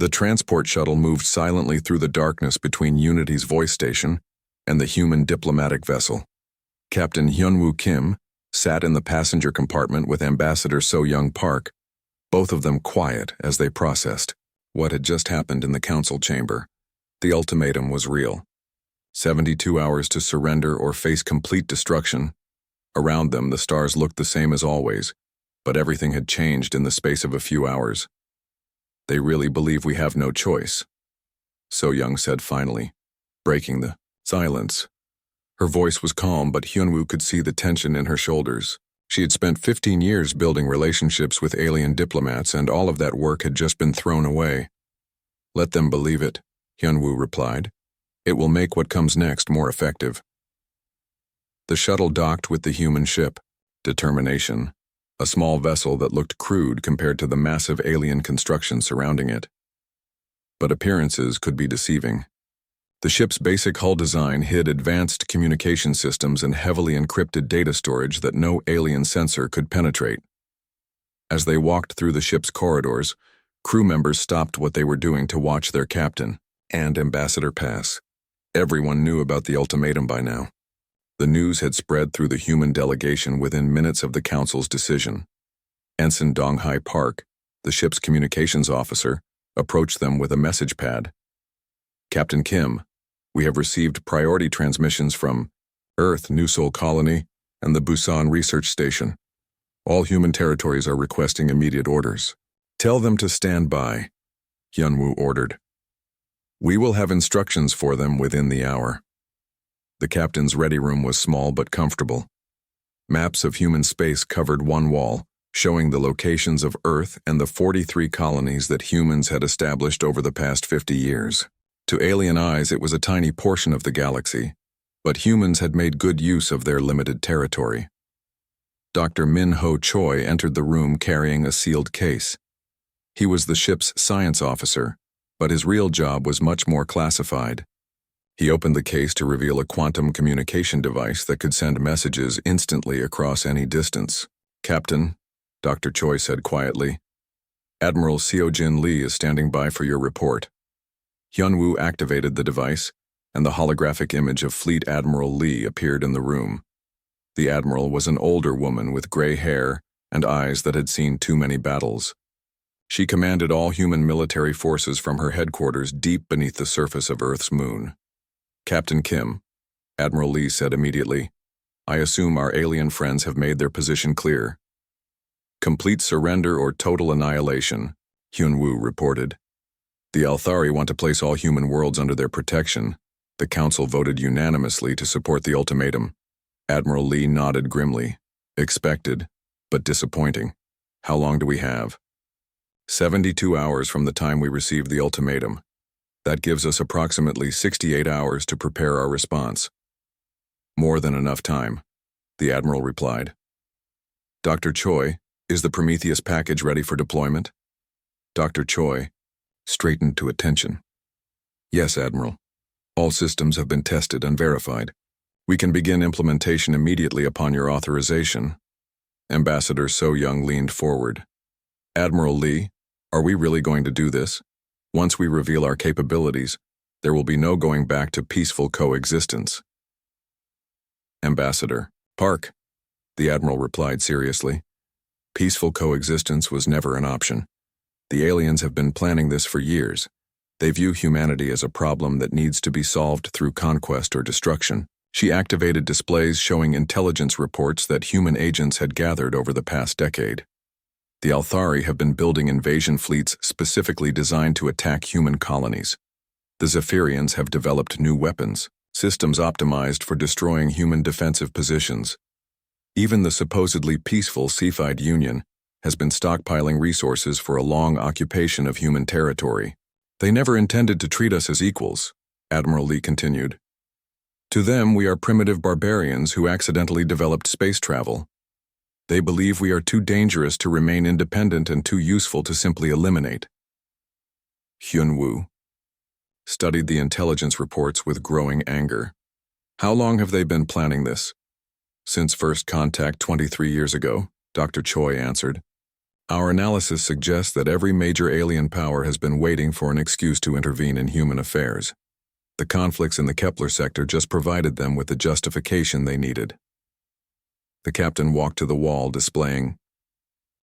The transport shuttle moved silently through the darkness between Unity's voice station and the human diplomatic vessel. Captain Hyunwoo Kim sat in the passenger compartment with Ambassador So-young Park, both of them quiet as they processed what had just happened in the council chamber. The ultimatum was real. 72 hours to surrender or face complete destruction. Around them, the stars looked the same as always, but everything had changed in the space of a few hours. They really believe we have no choice, So-young said finally, breaking the silence. Her voice was calm, but Hyunwoo could see the tension in her shoulders. She had spent 15 years building relationships with alien diplomats, and all of that work had just been thrown away. Let them believe it, Hyunwoo replied. It will make what comes next more effective. The shuttle docked with the human ship, Determination, a small vessel that looked crude compared to the massive alien construction surrounding it. But appearances could be deceiving. The ship's basic hull design hid advanced communication systems and heavily encrypted data storage that no alien sensor could penetrate. As they walked through the ship's corridors, crew members stopped what they were doing to watch their captain and Ambassador pass. Everyone knew about the ultimatum by now. The news had spread through the human delegation within minutes of the council's decision. Ensign Dong-hai Park, the ship's communications officer, approached them with a message pad. Captain Kim, we have received priority transmissions from Earth New Seoul Colony and the Busan Research Station. All human territories are requesting immediate orders. Tell them to stand by, Hyunwoo ordered. We will have instructions for them within the hour. The captain's ready room was small but comfortable. Maps of human space covered one wall, showing the locations of Earth and the 43 colonies that humans had established over the past 50 years. To alien eyes, it was a tiny portion of the galaxy, but humans had made good use of their limited territory. Dr. Min-ho Choi entered the room carrying a sealed case. He was the ship's science officer, but his real job was much more classified. He opened the case to reveal a quantum communication device that could send messages instantly across any distance. Captain, Dr. Choi said quietly, Admiral Seo-jin Lee is standing by for your report. Hyunwoo activated the device, and the holographic image of Fleet Admiral Lee appeared in the room. The admiral was an older woman with gray hair and eyes that had seen too many battles. She commanded all human military forces from her headquarters deep beneath the surface of Earth's moon. Captain Kim, Admiral Lee said immediately, I assume our alien friends have made their position clear. Complete surrender or total annihilation, Hyunwoo reported. The Althari want to place all human worlds under their protection. The council voted unanimously to support the ultimatum. Admiral Lee nodded grimly. Expected, but disappointing. How long do we have? 72 hours from the time we received the ultimatum. That gives us approximately 68 hours to prepare our response. More than enough time, the Admiral replied. Dr. Choi, is the Prometheus package ready for deployment? Dr. Choi straightened to attention. Yes, Admiral. All systems have been tested and verified. We can begin implementation immediately upon your authorization. Ambassador So-young leaned forward. Admiral Lee, are we really going to do this? Once we reveal our capabilities, there will be no going back to peaceful coexistence. Ambassador Park, the Admiral replied seriously. Peaceful coexistence was never an option. The aliens have been planning this for years. They view humanity as a problem that needs to be solved through conquest or destruction. She activated displays showing intelligence reports that human agents had gathered over the past decade. The Althari have been building invasion fleets specifically designed to attack human colonies. The Zephyrians have developed new weapons, systems optimized for destroying human defensive positions. Even the supposedly peaceful Cepheid Union has been stockpiling resources for a long occupation of human territory. They never intended to treat us as equals, Admiral Lee continued. To them, we are primitive barbarians who accidentally developed space travel. They believe we are too dangerous to remain independent and too useful to simply eliminate. Hyunwoo studied the intelligence reports with growing anger. How long have they been planning this? Since first contact 23 years ago, Dr. Choi answered. Our analysis suggests that every major alien power has been waiting for an excuse to intervene in human affairs. The conflicts in the Kepler sector just provided them with the justification they needed. The captain walked to the wall displaying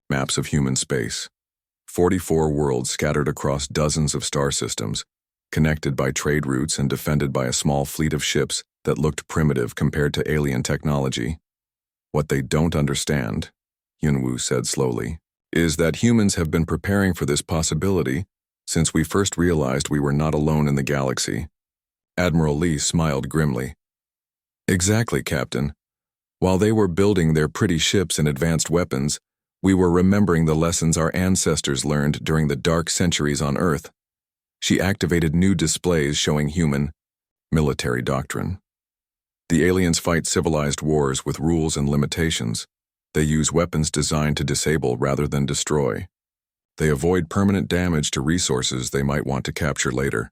maps of human space. 44 worlds scattered across dozens of star systems, connected by trade routes and defended by a small fleet of ships that looked primitive compared to alien technology. What they don't understand, Yunwu said slowly, is that humans have been preparing for this possibility since we first realized we were not alone in the galaxy. Admiral Lee smiled grimly. Exactly, Captain. While they were building their pretty ships and advanced weapons, we were remembering the lessons our ancestors learned during the dark centuries on Earth. She activated new displays showing human military doctrine. The aliens fight civilized wars with rules and limitations. They use weapons designed to disable rather than destroy. They avoid permanent damage to resources they might want to capture later.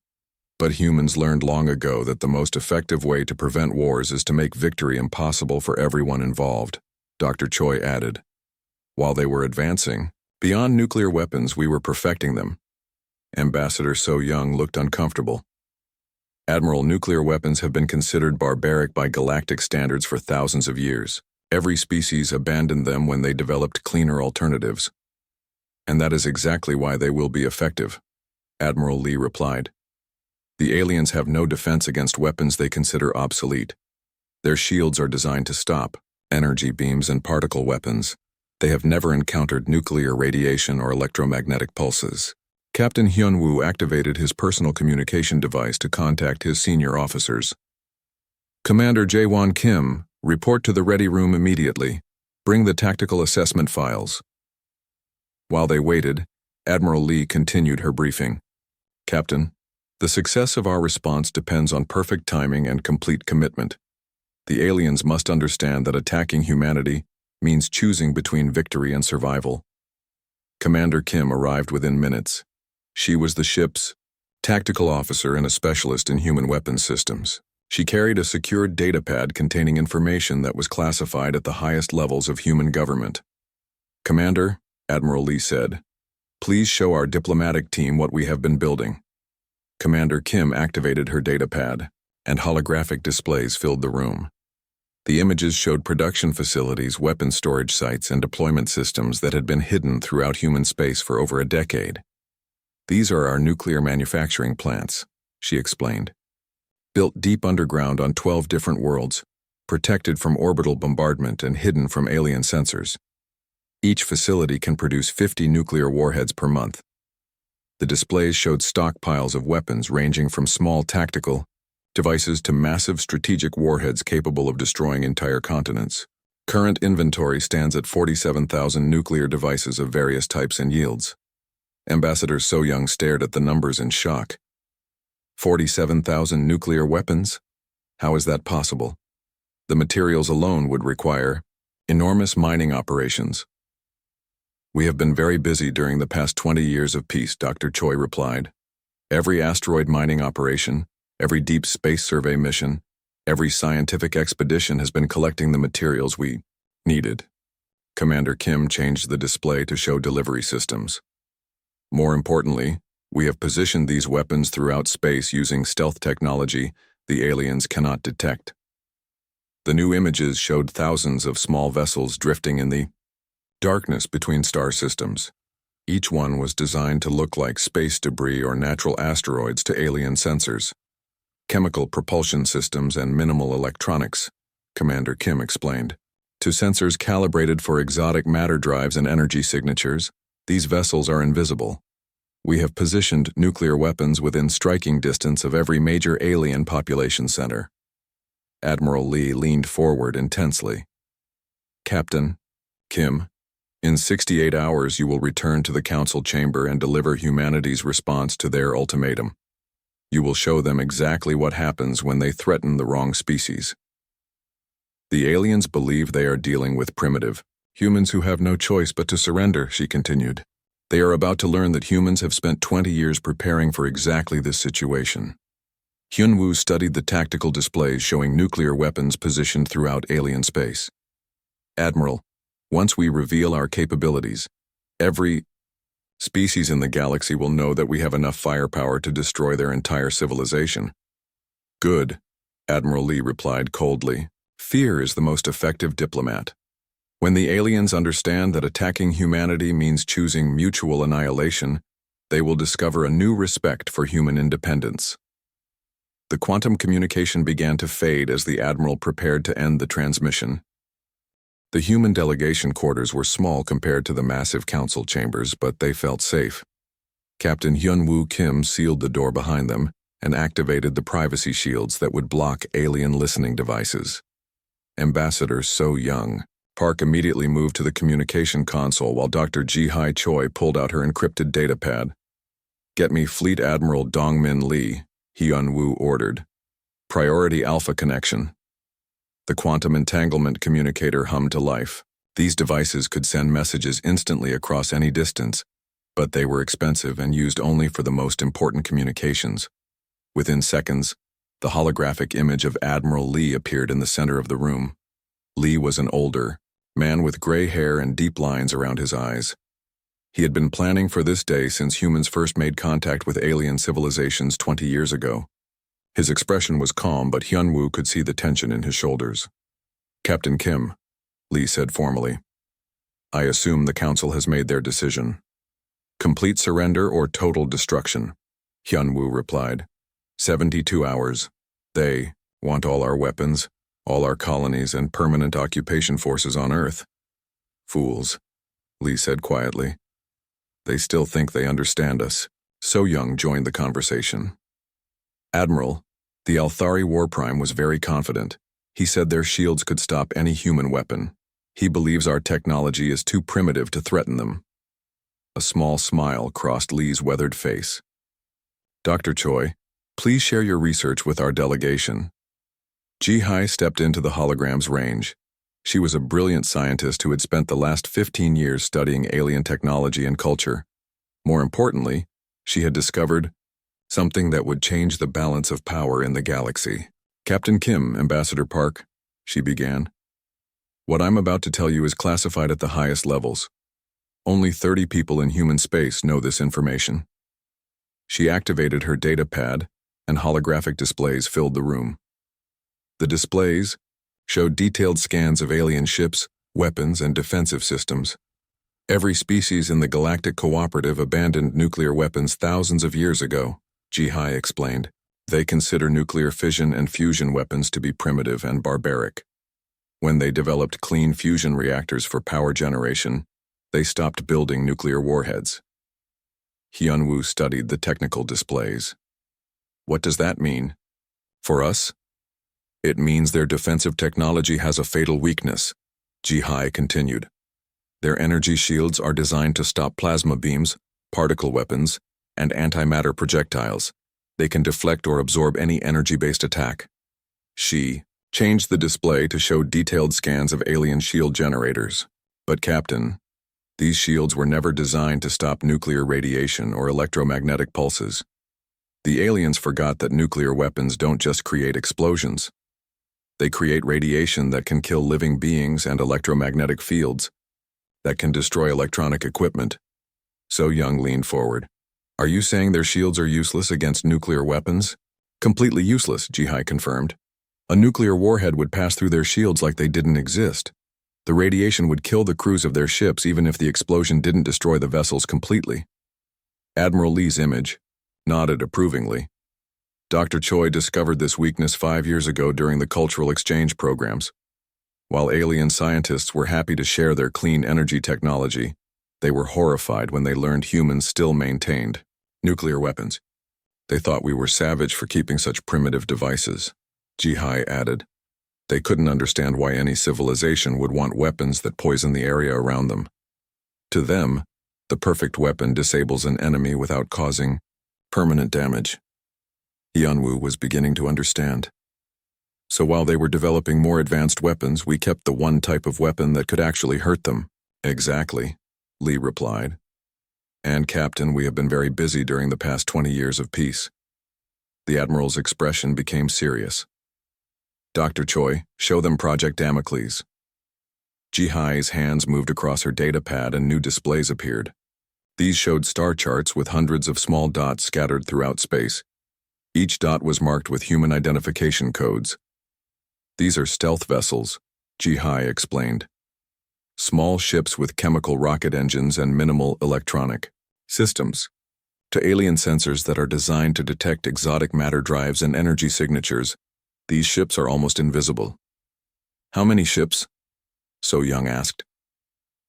But humans learned long ago that the most effective way to prevent wars is to make victory impossible for everyone involved, Dr. Choi added. While they were advancing, beyond nuclear weapons, we were perfecting them. Ambassador So Young looked uncomfortable. Admiral, nuclear weapons have been considered barbaric by galactic standards for thousands of years. Every species abandoned them when they developed cleaner alternatives. And that is exactly why they will be effective, Admiral Lee replied. The aliens have no defense against weapons they consider obsolete. Their shields are designed to stop energy beams and particle weapons. They have never encountered nuclear radiation or electromagnetic pulses. Captain Hyunwoo activated his personal communication device to contact his senior officers. Commander Jaewon Kim, report to the ready room immediately. Bring the tactical assessment files. While they waited, Admiral Lee continued her briefing. Captain, the success of our response depends on perfect timing and complete commitment. The aliens must understand that attacking humanity means choosing between victory and survival. Commander Kim arrived within minutes. She was the ship's tactical officer and a specialist in human weapons systems. She carried a secured datapad containing information that was classified at the highest levels of human government. Commander, Admiral Lee said, please show our diplomatic team what we have been building. Commander Kim activated her datapad, and holographic displays filled the room. The images showed production facilities, weapon storage sites, and deployment systems that had been hidden throughout human space for over a decade. These are our nuclear manufacturing plants, she explained. Built deep underground on 12 different worlds, protected from orbital bombardment and hidden from alien sensors. Each facility can produce 50 nuclear warheads per month. The displays showed stockpiles of weapons ranging from small tactical devices to massive strategic warheads capable of destroying entire continents. Current inventory stands at 47,000 nuclear devices of various types and yields. Ambassador So Young stared at the numbers in shock. 47,000 nuclear weapons? How is that possible? The materials alone would require enormous mining operations. We have been very busy during the past 20 years of peace, Dr. Choi replied. Every asteroid mining operation, every deep space survey mission, every scientific expedition has been collecting the materials we needed. Commander Kim changed the display to show delivery systems. More importantly, we have positioned these weapons throughout space using stealth technology the aliens cannot detect. The new images showed thousands of small vessels drifting in the darkness between star systems. Each one was designed to look like space debris or natural asteroids to alien sensors. Chemical propulsion systems and minimal electronics, Commander Kim explained. To sensors calibrated for exotic matter drives and energy signatures, these vessels are invisible. We have positioned nuclear weapons within striking distance of every major alien population center. Admiral Lee leaned forward intensely. Captain Kim, in 68 hours you will return to the council chamber and deliver humanity's response to their ultimatum. You will show them exactly what happens when they threaten the wrong species. The aliens believe they are dealing with primitive humans who have no choice but to surrender, she continued. They are about to learn that humans have spent 20 years preparing for exactly this situation. Hyunwoo studied the tactical displays showing nuclear weapons positioned throughout alien space. Admiral, once we reveal our capabilities, Every species in the galaxy will know that we have enough firepower to destroy their entire civilization. Good, Admiral Lee replied coldly. Fear is the most effective diplomat. When the aliens understand that attacking humanity means choosing mutual annihilation, they will discover a new respect for human independence. The quantum communication began to fade as the Admiral prepared to end the transmission. The human delegation quarters were small compared to the massive council chambers, but they felt safe. Captain Hyunwoo Kim sealed the door behind them and activated the privacy shields that would block alien listening devices. Ambassador So Young Park immediately moved to the communication console while Dr. Ji-Hai Choi pulled out her encrypted datapad. Get me Fleet Admiral Dongmin Lee, Hyunwoo ordered. Priority Alpha connection. The quantum entanglement communicator hummed to life. These devices could send messages instantly across any distance, but they were expensive and used only for the most important communications. Within seconds, the holographic image of Admiral Lee appeared in the center of the room. Lee was an older man with gray hair and deep lines around his eyes. He had been planning for this day since humans first made contact with alien civilizations 20 years ago. His expression was calm, but Hyunwoo could see the tension in his shoulders. Captain Kim, Lee said formally. I assume the Council has made their decision. Complete surrender or total destruction, Hyunwoo replied. 72 hours. They want all our weapons, all our colonies, and permanent occupation forces on Earth. Fools, Lee said quietly. They still think they understand us. So Young joined the conversation. Admiral, the Althari War Prime was very confident. He said their shields could stop any human weapon. He believes our technology is too primitive to threaten them. A small smile crossed Lee's weathered face. Dr. Choi, please share your research with our delegation. Ji-Hai stepped into the hologram's range. She was a brilliant scientist who had spent the last 15 years studying alien technology and culture. More importantly, she had discovered something that would change the balance of power in the galaxy. Captain Kim, Ambassador Park, she began. What I'm about to tell you is classified at the highest levels. Only 30 people in human space know this information. She activated her data pad, and holographic displays filled the room. The displays showed detailed scans of alien ships, weapons, and defensive systems. Every species in the Galactic Cooperative abandoned nuclear weapons thousands of years ago, Ji-Hai explained. They consider nuclear fission and fusion weapons to be primitive and barbaric. When they developed clean fusion reactors for power generation, they stopped building nuclear warheads. Hyunwoo studied the technical displays. What does that mean? For us? It means their defensive technology has a fatal weakness, Ji-Hai continued. Their energy shields are designed to stop plasma beams, particle weapons, and antimatter projectiles. They can deflect or absorb any energy-based attack. She changed the display to show detailed scans of alien shield generators. But Captain, these shields were never designed to stop nuclear radiation or electromagnetic pulses. The aliens forgot that nuclear weapons don't just create explosions. They create radiation that can kill living beings and electromagnetic fields that can destroy electronic equipment. So Young leaned forward. Are you saying their shields are useless against nuclear weapons? Completely useless, Ji-Hai confirmed. A nuclear warhead would pass through their shields like they didn't exist. The radiation would kill the crews of their ships even if the explosion didn't destroy the vessels completely. Admiral Lee's image nodded approvingly. Dr. Choi discovered this weakness 5 years ago during the cultural exchange programs. While alien scientists were happy to share their clean energy technology, they were horrified when they learned humans still maintained nuclear weapons. They thought we were savage for keeping such primitive devices, Ji-Hai added. They couldn't understand why any civilization would want weapons that poison the area around them. To them, the perfect weapon disables an enemy without causing permanent damage. Hyunwoo was beginning to understand. So while they were developing more advanced weapons, we kept the one type of weapon that could actually hurt them. Exactly, Lee replied. And Captain, we have been very busy during the past 20 years of peace. The Admiral's expression became serious. Dr. Choi, show them Project Damocles. Jihai's hands moved across her data pad and new displays appeared. These showed star charts with hundreds of small dots scattered throughout space. Each dot was marked with human identification codes. These are stealth vessels, Jihai explained. Small ships with chemical rocket engines and minimal electronic systems. To alien sensors that are designed to detect exotic matter drives and energy signatures, these ships are almost invisible. How many ships? So Young asked.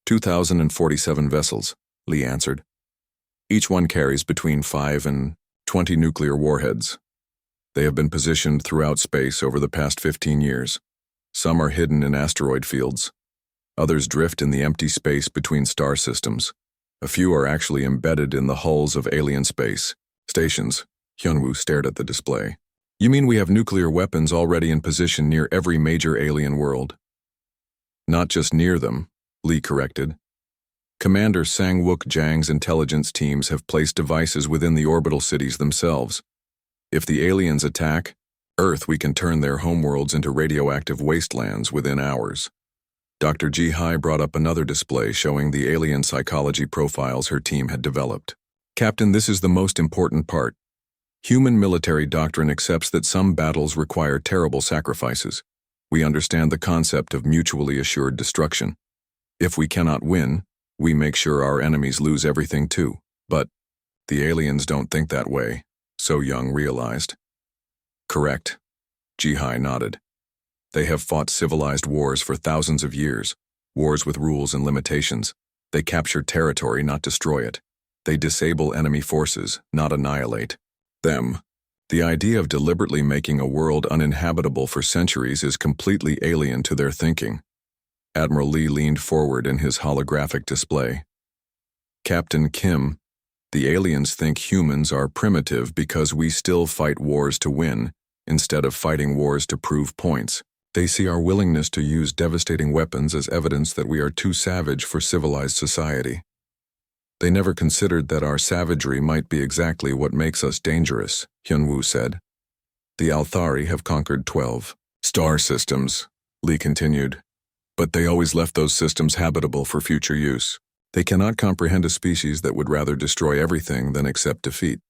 2,047 vessels, Lee answered. Each one carries between 5 and 20 nuclear warheads. They have been positioned throughout space over the past 15 years. Some are hidden in asteroid fields. Others drift in the empty space between star systems. A few are actually embedded in the hulls of alien space stations. Hyunwoo stared at the display. You mean we have nuclear weapons already in position near every major alien world? Not just near them, Lee corrected. Commander Sang-wook Jang's intelligence teams have placed devices within the orbital cities themselves. If the aliens attack Earth, we can turn their homeworlds into radioactive wastelands within hours. Dr. Jihai brought up another display showing the alien psychology profiles her team had developed. Captain, this is the most important part. Human military doctrine accepts that some battles require terrible sacrifices. We understand the concept of mutually assured destruction. If we cannot win, we make sure our enemies lose everything too. But the aliens don't think that way, So Young realized. Correct. Jihai nodded. They have fought civilized wars for thousands of years, wars with rules and limitations. They capture territory, not destroy it. They disable enemy forces, not annihilate them. The idea of deliberately making a world uninhabitable for centuries is completely alien to their thinking. Admiral Lee leaned forward in his holographic display. Captain Kim, the aliens think humans are primitive because we still fight wars to win, instead of fighting wars to prove points. They see our willingness to use devastating weapons as evidence that we are too savage for civilized society. They never considered that our savagery might be exactly what makes us dangerous, Hyunwoo said. The Althari have conquered 12 star systems, Lee continued, but they always left those systems habitable for future use. They cannot comprehend a species that would rather destroy everything than accept defeat.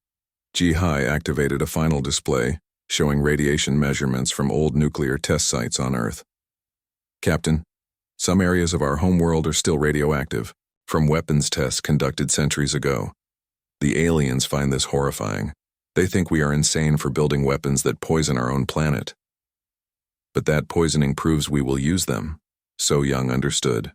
Jihai activated a final display, showing radiation measurements from old nuclear test sites on Earth. Captain, some areas of our homeworld are still radioactive, from weapons tests conducted centuries ago. The aliens find this horrifying. They think we are insane for building weapons that poison our own planet. But that poisoning proves we will use them, So Young understood.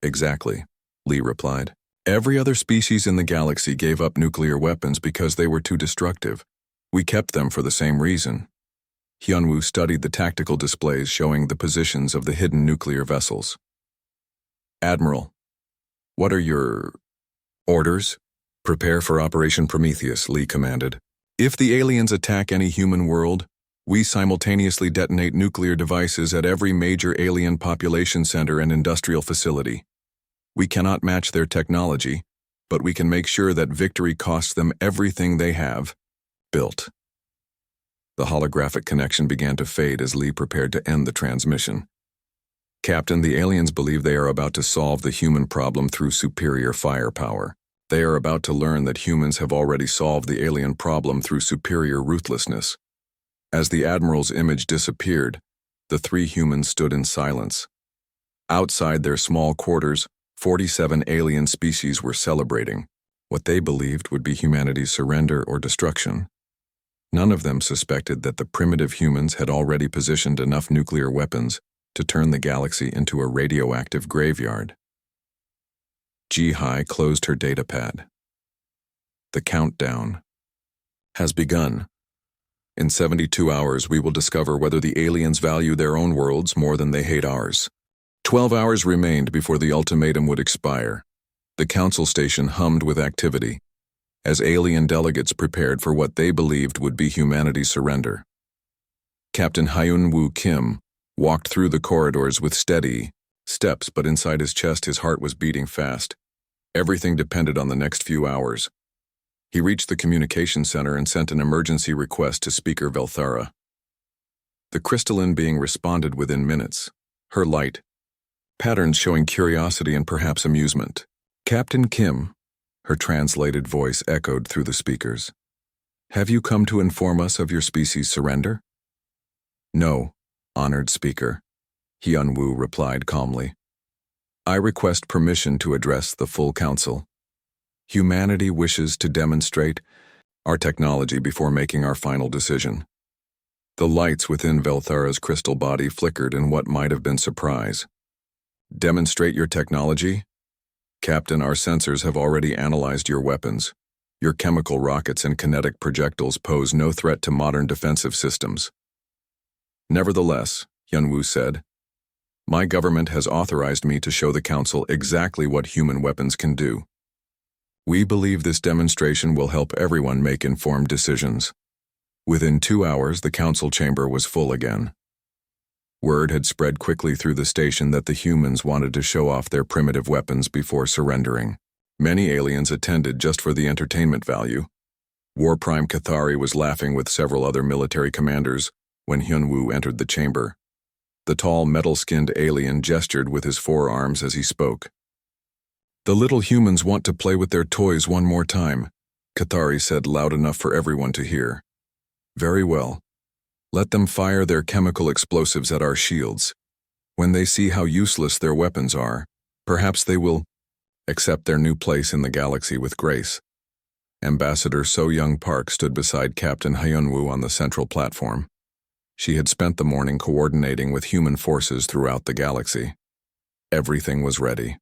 Exactly, Lee replied. Every other species in the galaxy gave up nuclear weapons because they were too destructive. We kept them for the same reason. Hyunwoo studied the tactical displays showing the positions of the hidden nuclear vessels. Admiral, what are your orders? Prepare for Operation Prometheus, Lee commanded. If the aliens attack any human world, we simultaneously detonate nuclear devices at every major alien population center and industrial facility. We cannot match their technology, but we can make sure that victory costs them everything they have built. The holographic connection began to fade as Lee prepared to end the transmission. Captain, the aliens believe they are about to solve the human problem through superior firepower. They are about to learn that humans have already solved the alien problem through superior ruthlessness. As the Admiral's image disappeared, the three humans stood in silence. Outside their small quarters, 47 alien species were celebrating what they believed would be humanity's surrender or destruction. None of them suspected that the primitive humans had already positioned enough nuclear weapons to turn the galaxy into a radioactive graveyard. Jihai closed her datapad. The countdown has begun. In 72 hours, we will discover whether the aliens value their own worlds more than they hate ours. 12 hours remained before the ultimatum would expire. The council station hummed with activity, as alien delegates prepared for what they believed would be humanity's surrender. Captain Hyunwoo Kim walked through the corridors with steady steps, but inside his chest his heart was beating fast. Everything depended on the next few hours. He reached the communication center and sent an emergency request to Speaker Velthara. The crystalline being responded within minutes. Her light, patterns showing curiosity and perhaps amusement. Captain Kim, her translated voice echoed through the speakers. Have you come to inform us of your species' surrender? No, honored speaker, Hyun-woo replied calmly. I request permission to address the full council. Humanity wishes to demonstrate our technology before making our final decision. The lights within Velthara's crystal body flickered in what might have been surprise. Demonstrate your technology? Captain, our sensors have already analyzed your weapons. Your chemical rockets and kinetic projectiles pose no threat to modern defensive systems. Nevertheless, Hyun-woo said, my government has authorized me to show the Council exactly what human weapons can do. We believe this demonstration will help everyone make informed decisions. Within 2 hours, the Council chamber was full again. Word had spread quickly through the station that the humans wanted to show off their primitive weapons before surrendering. Many aliens attended just for the entertainment value. War Prime Cathari was laughing with several other military commanders when Hyun-woo entered the chamber. The tall, metal-skinned alien gestured with his forearms as he spoke. The little humans want to play with their toys one more time, Cathari said loud enough for everyone to hear. Very well. Let them fire their chemical explosives at our shields. When they see how useless their weapons are, perhaps they will accept their new place in the galaxy with grace. Ambassador So-young Park stood beside Captain Hyun-woo on the central platform. She had spent the morning coordinating with human forces throughout the galaxy. Everything was ready.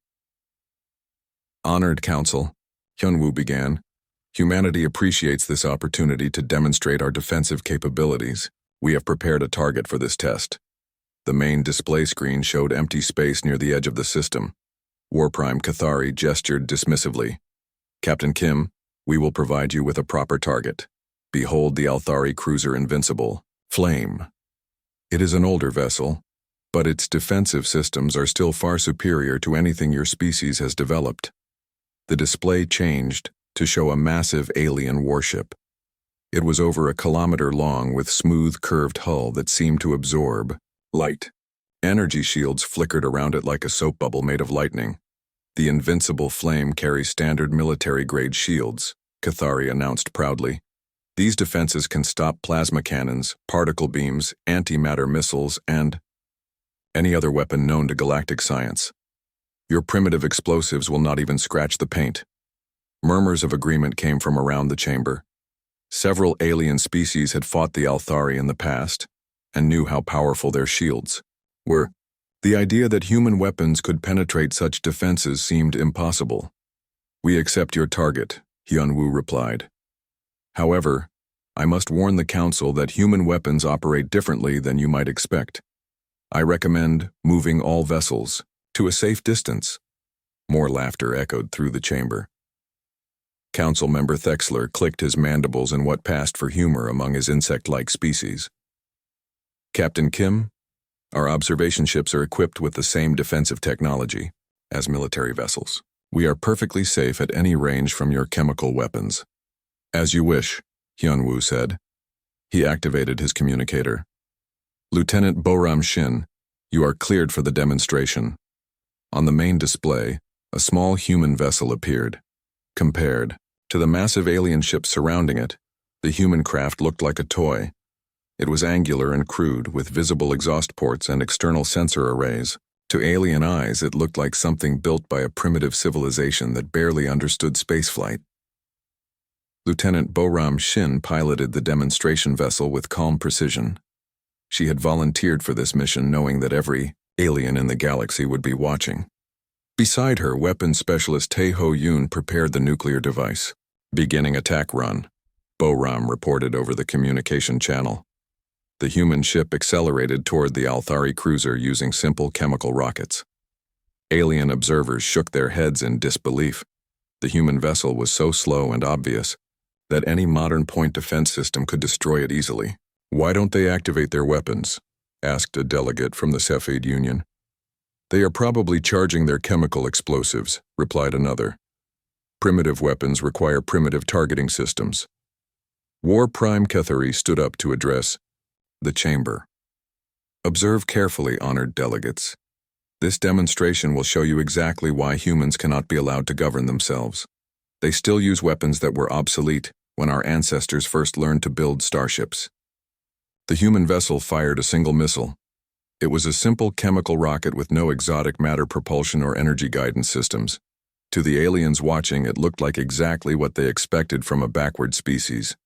Honored Council, Hyun-woo began, humanity appreciates this opportunity to demonstrate our defensive capabilities. We have prepared a target for this test. The main display screen showed empty space near the edge of the system. War Prime Cathari gestured dismissively. Captain Kim, we will provide you with a proper target. Behold the Althari cruiser Invincible, Flame. It is an older vessel, but its defensive systems are still far superior to anything your species has developed. The display changed to show a massive alien warship. It was over 1 kilometer long with smooth curved hull that seemed to absorb light. Energy shields flickered around it like a soap bubble made of lightning. The Invincible Flame carries standard military-grade shields, Cathari announced proudly. These defenses can stop plasma cannons, particle beams, antimatter missiles, and any other weapon known to galactic science. Your primitive explosives will not even scratch the paint. Murmurs of agreement came from around the chamber. Several alien species had fought the Althari in the past and knew how powerful their shields were. The idea that human weapons could penetrate such defenses seemed impossible. We accept your target, Hyun-woo replied. However, I must warn the Council that human weapons operate differently than you might expect. I recommend moving all vessels to a safe distance. More laughter echoed through the chamber. Council member Thexler clicked his mandibles in what passed for humor among his insect-like species. Captain Kim, our observation ships are equipped with the same defensive technology as military vessels. We are perfectly safe at any range from your chemical weapons. As you wish, Hyun-woo said. He activated his communicator. Lieutenant Boram Shin, you are cleared for the demonstration. On the main display, a small human vessel appeared. Compared to the massive alien ship surrounding it, the human craft looked like a toy. It was angular and crude, with visible exhaust ports and external sensor arrays. To alien eyes, it looked like something built by a primitive civilization that barely understood spaceflight. Lieutenant Boram Shin piloted the demonstration vessel with calm precision. She had volunteered for this mission knowing that every alien in the galaxy would be watching. Beside her, weapons specialist Tae Ho-yoon prepared the nuclear device. Beginning attack run, Boram reported over the communication channel. The human ship accelerated toward the Althari cruiser using simple chemical rockets. Alien observers shook their heads in disbelief. The human vessel was so slow and obvious that any modern point defense system could destroy it easily. Why don't they activate their weapons? Asked a delegate from the Cepheid Union. They are probably charging their chemical explosives, replied another. Primitive weapons require primitive targeting systems. War Prime Cathari stood up to address the chamber. Observe carefully, honored delegates. This demonstration will show you exactly why humans cannot be allowed to govern themselves. They still use weapons that were obsolete when our ancestors first learned to build starships. The human vessel fired a single missile. It was a simple chemical rocket with no exotic matter propulsion or energy guidance systems. To the aliens watching, it looked like exactly what they expected from a backward species.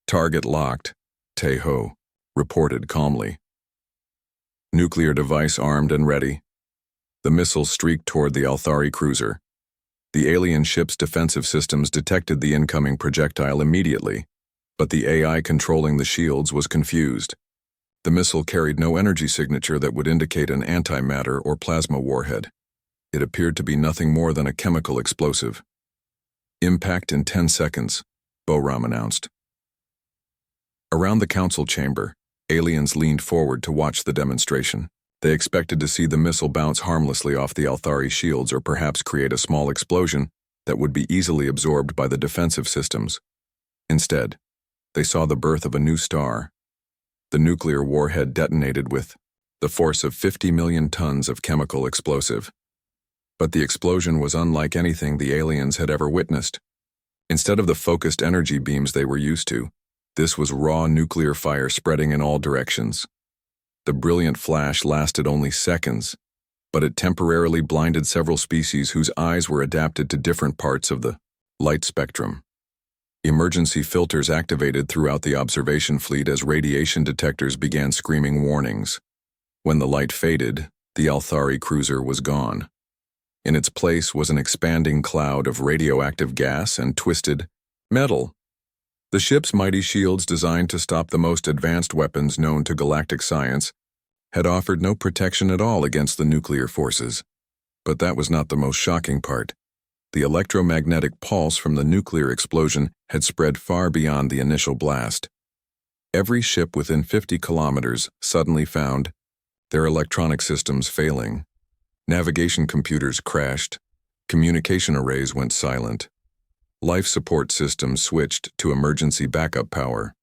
Target locked, Teho reported calmly. Nuclear device armed and ready. The missile streaked toward the Althari cruiser. The alien ship's defensive systems detected the incoming projectile immediately, but the AI controlling the shields was confused. The missile carried no energy signature that would indicate an antimatter or plasma warhead. It appeared to be nothing more than a chemical explosive. Impact in 10 seconds, Boram announced. Around the council chamber, aliens leaned forward to watch the demonstration. They expected to see the missile bounce harmlessly off the Althari shields or perhaps create a small explosion that would be easily absorbed by the defensive systems. Instead, they saw the birth of a new star. The nuclear warhead detonated with the force of 50 million tons of chemical explosive. But the explosion was unlike anything the aliens had ever witnessed. Instead of the focused energy beams they were used to, this was raw nuclear fire spreading in all directions. The brilliant flash lasted only seconds, but it temporarily blinded several species whose eyes were adapted to different parts of the light spectrum. Emergency filters activated throughout the observation fleet as radiation detectors began screaming warnings. When the light faded, the Althari cruiser was gone. In its place was an expanding cloud of radioactive gas and twisted metal. The ship's mighty shields, designed to stop the most advanced weapons known to galactic science, had offered no protection at all against the nuclear forces. But that was not the most shocking part. The electromagnetic pulse from the nuclear explosion had spread far beyond the initial blast. Every ship within 50 kilometers suddenly found their electronic systems failing. Navigation computers crashed. Communication arrays went silent. Life support systems switched to emergency backup power.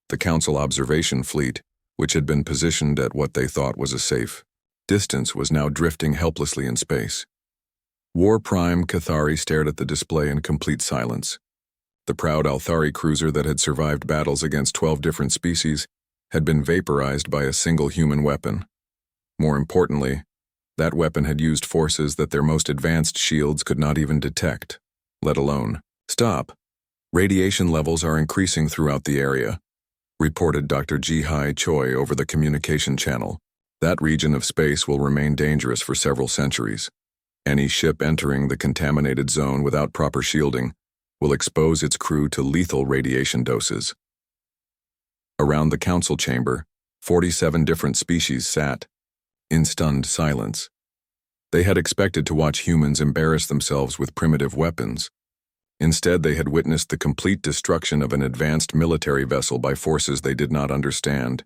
The Council observation fleet, which had been positioned at what they thought was a safe distance, was now drifting helplessly in space. War Prime Cathari stared at the display in complete silence. The proud Althari cruiser that had survived battles against 12 different species had been vaporized by a single human weapon. More importantly, that weapon had used forces that their most advanced shields could not even detect, let alone stop. Radiation levels are increasing throughout the area, reported Dr. Ji-Hai Choi over the communication channel. That region of space will remain dangerous for several centuries. Any ship entering the contaminated zone without proper shielding will expose its crew to lethal radiation doses. Around the council chamber, 47 different species sat in stunned silence. They had expected to watch humans embarrass themselves with primitive weapons. Instead, they had witnessed the complete destruction of an advanced military vessel by forces they did not understand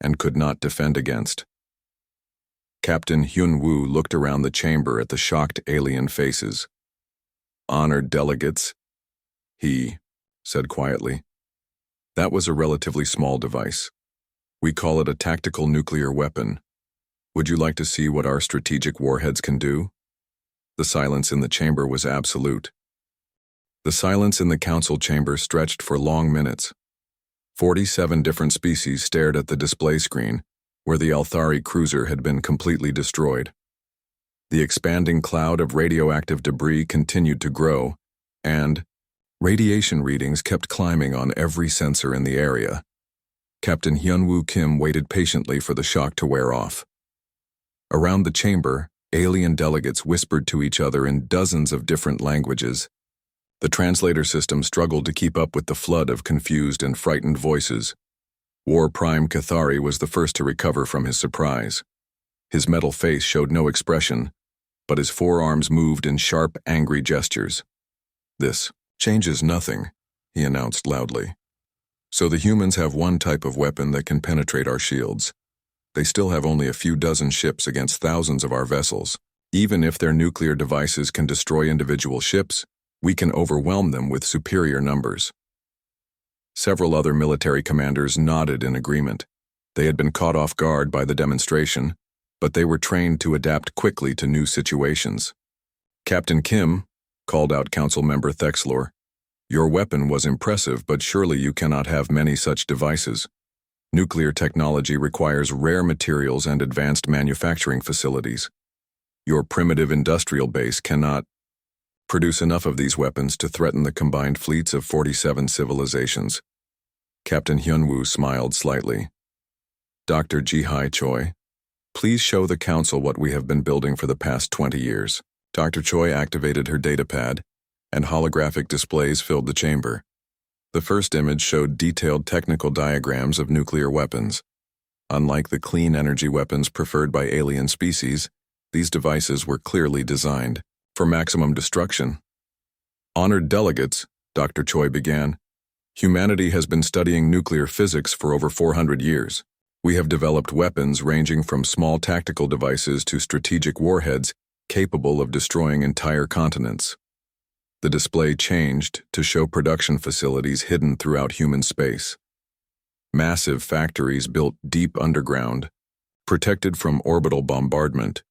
and could not defend against. Captain Hyun-woo looked around the chamber at the shocked alien faces. "Honored delegates," he said quietly. "That was a relatively small device. We call it a tactical nuclear weapon. Would you like to see what our strategic warheads can do?" The silence in the chamber was absolute. The silence in the council chamber stretched for long minutes. 47 different species stared at the display screen, where the Althari cruiser had been completely destroyed. The expanding cloud of radioactive debris continued to grow, and radiation readings kept climbing on every sensor in the area. Captain Hyun-woo Kim waited patiently for the shock to wear off. Around the chamber, alien delegates whispered to each other in dozens of different languages. The translator system struggled to keep up with the flood of confused and frightened voices. War Prime Cathari was the first to recover from his surprise. His metal face showed no expression, but his forearms moved in sharp, angry gestures. "This changes nothing," he announced loudly. "So the humans have one type of weapon that can penetrate our shields. They still have only a few dozen ships against thousands of our vessels. Even if their nuclear devices can destroy individual ships, we can overwhelm them with superior numbers." Several other military commanders nodded in agreement. They had been caught off guard by the demonstration, but they were trained to adapt quickly to new situations. "Captain Kim," called out Council Member Thexlor, "your weapon was impressive, but surely you cannot have many such devices. Nuclear technology requires rare materials and advanced manufacturing facilities. Your primitive industrial base cannot produce enough of these weapons to threaten the combined fleets of 47 civilizations." Captain Hyunwoo smiled slightly. "Dr. Ji-hai Choi, please show the Council what we have been building for the past 20 years. Dr. Choi activated her datapad, and holographic displays filled the chamber. The first image showed detailed technical diagrams of nuclear weapons. Unlike the clean energy weapons preferred by alien species, these devices were clearly designed for maximum destruction. "Honored delegates," Dr. Choi began, "humanity has been studying nuclear physics for over 400 years. We have developed weapons ranging from small tactical devices to strategic warheads capable of destroying entire continents." The display changed to show production facilities hidden throughout human space. Massive factories built deep underground, protected from orbital bombardment,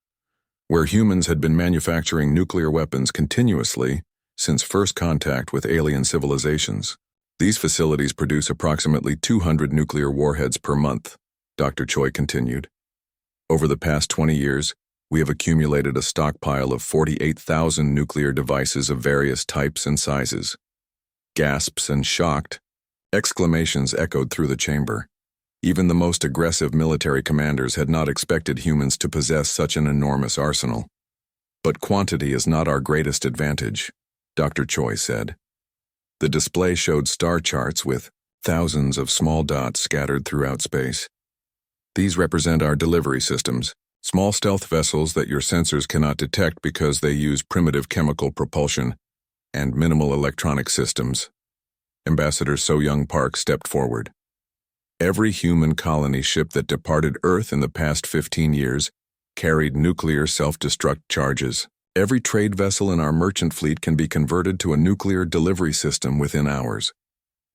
where humans had been manufacturing nuclear weapons continuously since first contact with alien civilizations. "These facilities produce approximately 200 nuclear warheads per month," Dr. Choi continued. "Over the past 20 years, we have accumulated a stockpile of 48,000 nuclear devices of various types and sizes." Gasps and shocked exclamations echoed through the chamber. Even the most aggressive military commanders had not expected humans to possess such an enormous arsenal. "But quantity is not our greatest advantage," Dr. Choi said. The display showed star charts with thousands of small dots scattered throughout space. "These represent our delivery systems, small stealth vessels that your sensors cannot detect because they use primitive chemical propulsion and minimal electronic systems." Ambassador So-young Park stepped forward. "Every human colony ship that departed Earth in the past 15 years carried nuclear self-destruct charges. Every trade vessel in our merchant fleet can be converted to a nuclear delivery system within hours.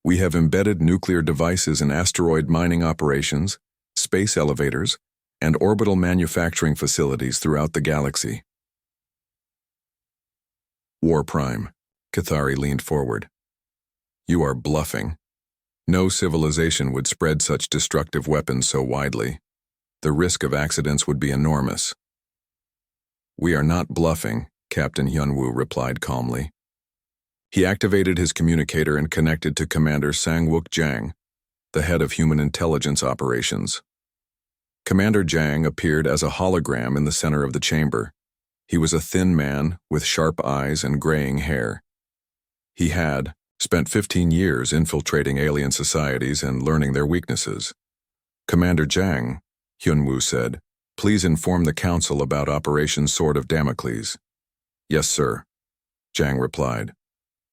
We have embedded nuclear devices in asteroid mining operations, space elevators, and orbital manufacturing facilities throughout the galaxy." "War Prime," Cathari leaned forward. "You are bluffing. No civilization would spread such destructive weapons so widely. The risk of accidents would be enormous." "We are not bluffing," Captain Hyunwoo replied calmly. He activated his communicator and connected to Commander Sang-wook Jang, the head of Human Intelligence Operations. Commander Jang appeared as a hologram in the center of the chamber. He was a thin man with sharp eyes and graying hair. He had spent 15 years infiltrating alien societies and learning their weaknesses. "Commander Jang," Hyunwoo said, "please inform the Council about Operation Sword of Damocles." "Yes, sir," Jang replied.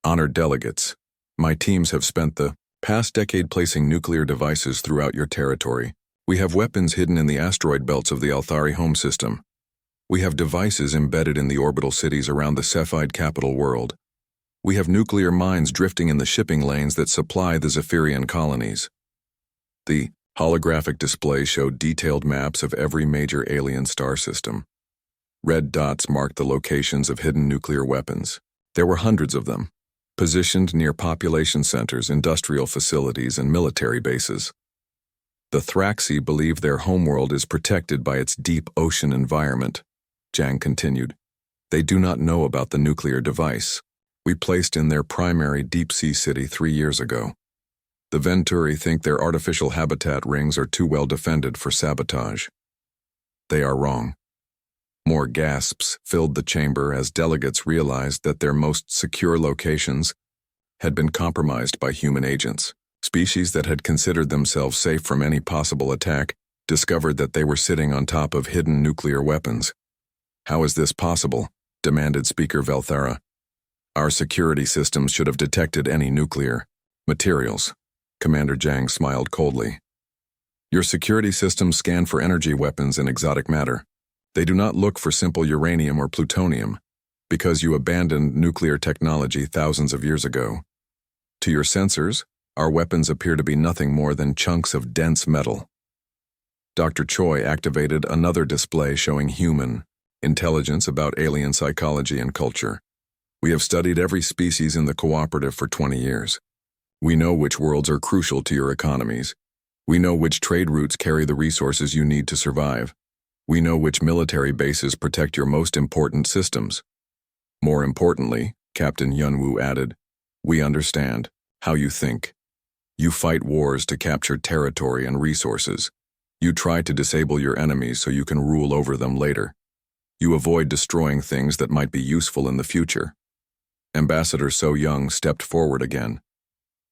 "Honored delegates, my teams have spent the past decade placing nuclear devices throughout your territory. We have weapons hidden in the asteroid belts of the Althari home system. We have devices embedded in the orbital cities around the Cephide capital world. We have nuclear mines drifting in the shipping lanes that supply the Zephyrian colonies." The holographic display showed detailed maps of every major alien star system. Red dots marked the locations of hidden nuclear weapons. There were hundreds of them, positioned near population centers, industrial facilities, and military bases. "The Thraxi believe their homeworld is protected by its deep ocean environment," Jang continued. "They do not know about the nuclear device we placed in their primary deep-sea city 3 years ago. The Venturi think their artificial habitat rings are too well defended for sabotage. They are wrong." More gasps filled the chamber as delegates realized that their most secure locations had been compromised by human agents. Species that had considered themselves safe from any possible attack discovered that they were sitting on top of hidden nuclear weapons. "How is this possible?" demanded Speaker Velthara. "Our security systems should have detected any nuclear materials." Commander Jang smiled coldly. "Your security systems scan for energy weapons and exotic matter. They do not look for simple uranium or plutonium, because you abandoned nuclear technology thousands of years ago. To your sensors, our weapons appear to be nothing more than chunks of dense metal." Dr. Choi activated another display showing human intelligence about alien psychology and culture. We have studied every species in the cooperative for 20 years. We know which worlds are crucial to your economies. We know which trade routes carry the resources you need to survive. We know which military bases protect your most important systems. More importantly, Captain Yunwoo added, we understand how you think. You fight wars to capture territory and resources. You try to disable your enemies so you can rule over them later. You avoid destroying things that might be useful in the future. Ambassador So Young stepped forward again.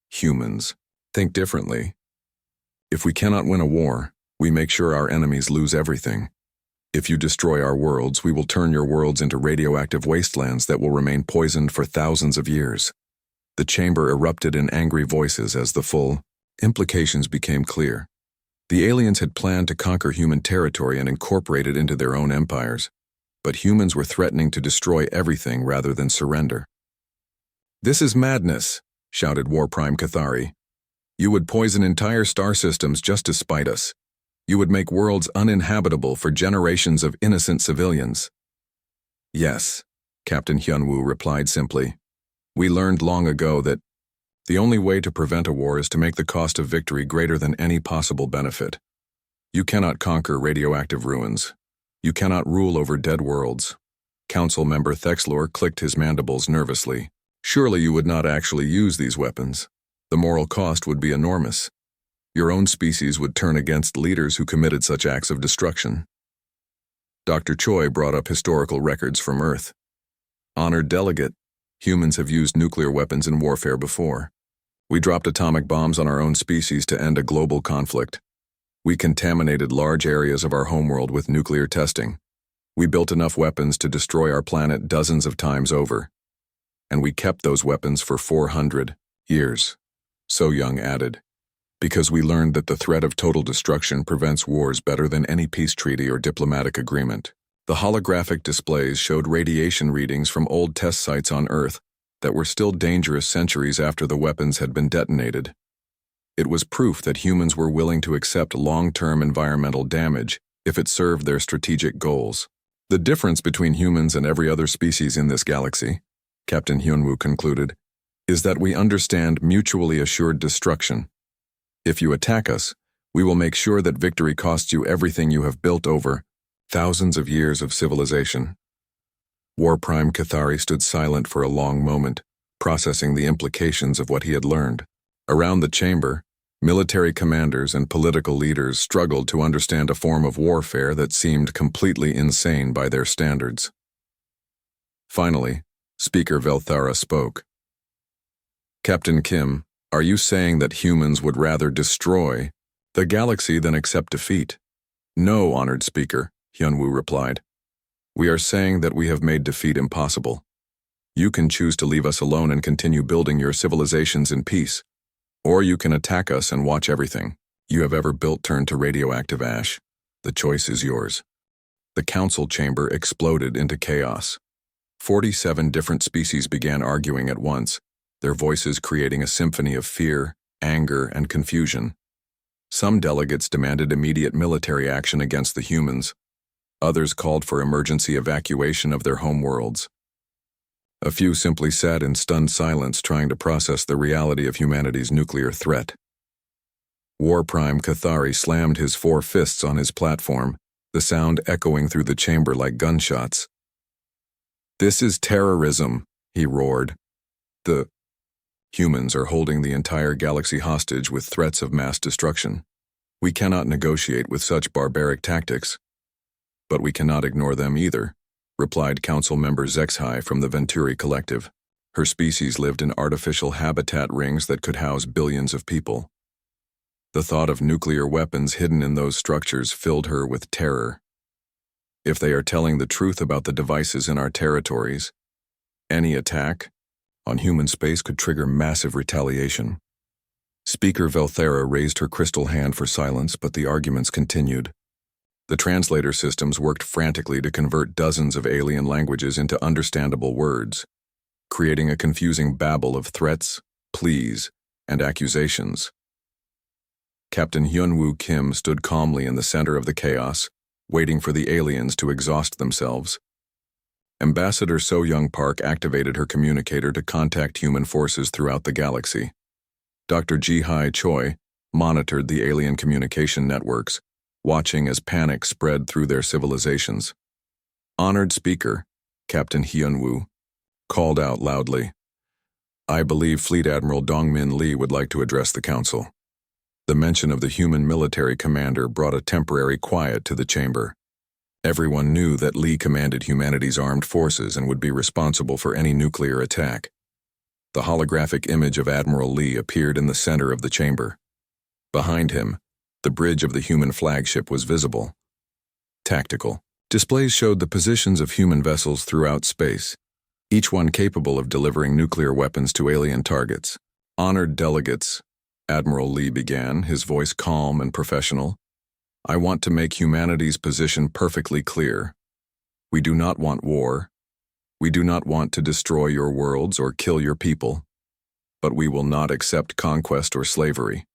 Humans think differently. If we cannot win a war, we make sure our enemies lose everything. If you destroy our worlds, we will turn your worlds into radioactive wastelands that will remain poisoned for thousands of years. The chamber erupted in angry voices as the full implications became clear. The aliens had planned to conquer human territory and incorporate it into their own empires, but humans were threatening to destroy everything rather than surrender. This is madness, shouted War Prime Cathari. You would poison entire star systems just to spite us. You would make worlds uninhabitable for generations of innocent civilians. Yes, Captain Hyunwoo replied simply. We learned long ago that the only way to prevent a war is to make the cost of victory greater than any possible benefit. You cannot conquer radioactive ruins. You cannot rule over dead worlds. Council member Thexlor clicked his mandibles nervously. Surely you would not actually use these weapons. The moral cost would be enormous. Your own species would turn against leaders who committed such acts of destruction. Dr. Choi brought up historical records from Earth. Honored delegate, humans have used nuclear weapons in warfare before. We dropped atomic bombs on our own species to end a global conflict. We contaminated large areas of our homeworld with nuclear testing. We built enough weapons to destroy our planet dozens of times over. And we kept those weapons for 400 years, So Young added. Because we learned that the threat of total destruction prevents wars better than any peace treaty or diplomatic agreement. The holographic displays showed radiation readings from old test sites on Earth that were still dangerous centuries after the weapons had been detonated. It was proof that humans were willing to accept long-term environmental damage if it served their strategic goals. The difference between humans and every other species in this galaxy, Captain Hyunwoo concluded, is that we understand mutually assured destruction. If you attack us, we will make sure that victory costs you everything you have built over thousands of years of civilization. War Prime Cathari stood silent for a long moment, processing the implications of what he had learned. Around the chamber, military commanders and political leaders struggled to understand a form of warfare that seemed completely insane by their standards. Finally, Speaker Velthara spoke. Captain Kim, are you saying that humans would rather destroy the galaxy than accept defeat? No, honored speaker, Hyunwoo replied. We are saying that we have made defeat impossible. You can choose to leave us alone and continue building your civilizations in peace, or you can attack us and watch everything you have ever built turn to radioactive ash. The choice is yours. The council chamber exploded into chaos. 47 different species began arguing at once, their voices creating a symphony of fear, anger, and confusion. Some delegates demanded immediate military action against the humans. Others called for emergency evacuation of their homeworlds. A few simply sat in stunned silence trying to process the reality of humanity's nuclear threat. War Prime Cathari slammed his 4 fists on his platform, the sound echoing through the chamber like gunshots. This is terrorism, he roared. The humans are holding the entire galaxy hostage with threats of mass destruction. We cannot negotiate with such barbaric tactics. But we cannot ignore them either, replied Council Member Zexhai from the Venturi Collective. Her species lived in artificial habitat rings that could house billions of people. The thought of nuclear weapons hidden in those structures filled her with terror. If they are telling the truth about the devices in our territories, any attack on human space could trigger massive retaliation. Speaker Velthara raised her crystal hand for silence, but the arguments continued. The translator systems worked frantically to convert dozens of alien languages into understandable words, creating a confusing babble of threats, pleas, and accusations. Captain Hyunwoo Kim stood calmly in the center of the chaos, waiting for the aliens to exhaust themselves. Ambassador So Young Park activated her communicator to contact human forces throughout the galaxy. Dr. Ji-hai Choi monitored the alien communication networks, watching as panic spread through their civilizations. Honored Speaker, Captain Hyunwoo, called out loudly. I believe Fleet Admiral Dongmin Lee would like to address the Council. The mention of the human military commander brought a temporary quiet to the chamber. Everyone knew that Lee commanded humanity's armed forces and would be responsible for any nuclear attack. The holographic image of Admiral Lee appeared in the center of the chamber. Behind him, the bridge of the human flagship was visible. Tactical displays showed the positions of human vessels throughout space, each one capable of delivering nuclear weapons to alien targets. Honored delegates, Admiral Lee began, his voice calm and professional. I want to make humanity's position perfectly clear. We do not want war. We do not want to destroy your worlds or kill your people. But we will not accept conquest or slavery.